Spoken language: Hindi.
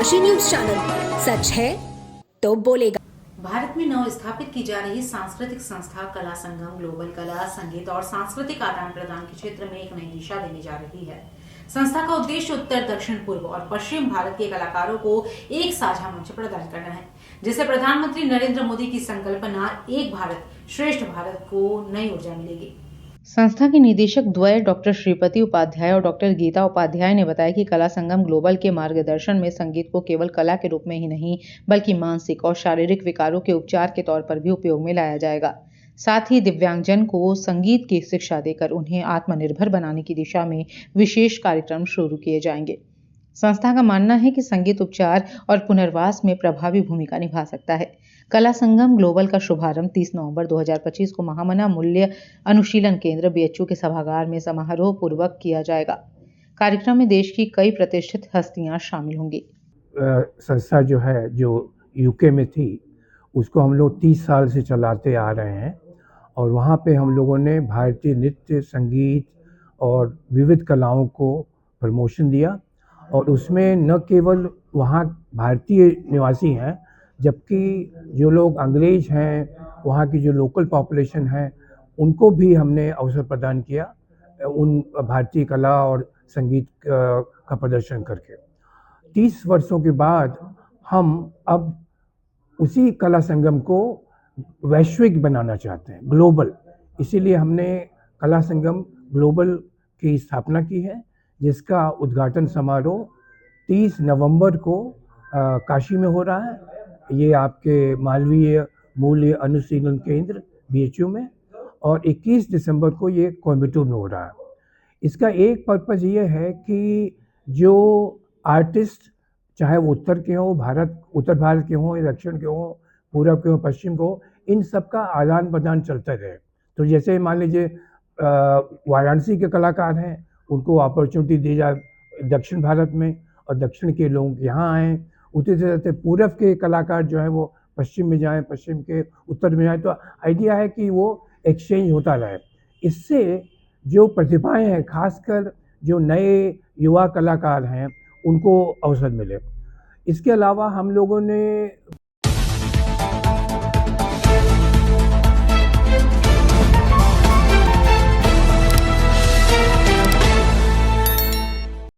काशी न्यूज चैनल, सच है तो बोलेगा। भारत में नव स्थापित की जा रही सांस्कृतिक संस्था कला संगम ग्लोबल कला, संगीत और सांस्कृतिक आदान प्रदान के क्षेत्र में एक नई दिशा देने जा रही है। संस्था का उद्देश्य उत्तर, दक्षिण, पूर्व और पश्चिम भारत के कलाकारों को एक साझा मंच प्रदान करना है, जिससे प्रधानमंत्री नरेंद्र मोदी की संकल्पना एक भारत श्रेष्ठ भारत को नई ऊर्जा मिलेगी। संस्था के निदेशक द्वय डॉक्टर श्रीपति उपाध्याय और डॉक्टर गीता उपाध्याय ने बताया कि कला संगम ग्लोबल के मार्गदर्शन में संगीत को केवल कला के रूप में ही नहीं बल्कि मानसिक और शारीरिक विकारों के उपचार के तौर पर भी उपयोग में लाया जाएगा। साथ ही दिव्यांगजन को संगीत की शिक्षा देकर उन्हें आत्मनिर्भर बनाने की दिशा में विशेष कार्यक्रम शुरू किए जाएंगे। संस्था का मानना है कि संगीत उपचार और पुनर्वास में प्रभावी भूमिका निभा सकता है। कला संगम ग्लोबल का शुभारंभ 30 नवंबर 2025 को महामना मूल्य अनुशीलन केंद्र बीएचयू के सभागार में समारोह पूर्वक किया जाएगा। कार्यक्रम में देश की कई प्रतिष्ठित हस्तियां शामिल होंगी। संस्था जो है, जो यूके में थी, उसको हम लोग 30 साल से चलाते आ रहे हैं और वहाँ पे हम लोगों ने भारतीय नृत्य, संगीत और विविध कलाओं को प्रमोशन दिया और उसमें न केवल वहाँ भारतीय निवासी हैं, जबकि जो लोग अंग्रेज हैं, वहाँ की जो लोकल पॉपुलेशन है, उनको भी हमने अवसर प्रदान किया उन भारतीय कला और संगीत का प्रदर्शन करके। 30 वर्षों के बाद हम अब उसी कला संगम को वैश्विक बनाना चाहते हैं, ग्लोबल। इसीलिए हमने कला संगम ग्लोबल की स्थापना की है, जिसका उद्घाटन समारोह 30 नवंबर को काशी में हो रहा है। ये आपके मालवीय मूल्य अनुशीलन केंद्र बीएचयू में, और 21 दिसंबर को ये कोयम्बटूर में हो रहा है। इसका एक पर्पज़ ये है कि जो आर्टिस्ट, चाहे वो उत्तर के हों, उत्तर भारत के हों या दक्षिण के हों, पूर्व के हों, पश्चिम के हों, इन सब का आदान प्रदान चलता रहे। तो जैसे मान लीजिए वाराणसी के कलाकार हैं, उनको अपॉर्चुनिटी दी जाए दक्षिण भारत में और दक्षिण के लोग यहाँ आएँ। उसी तरह से पूर्व के कलाकार जो हैं वो पश्चिम में जाएँ, पश्चिम के उत्तर में जाएँ। तो आइडिया है कि वो एक्सचेंज होता रहे। इससे जो प्रतिभाएं हैं, खासकर जो नए युवा कलाकार हैं, उनको अवसर मिले। इसके अलावा हम लोगों ने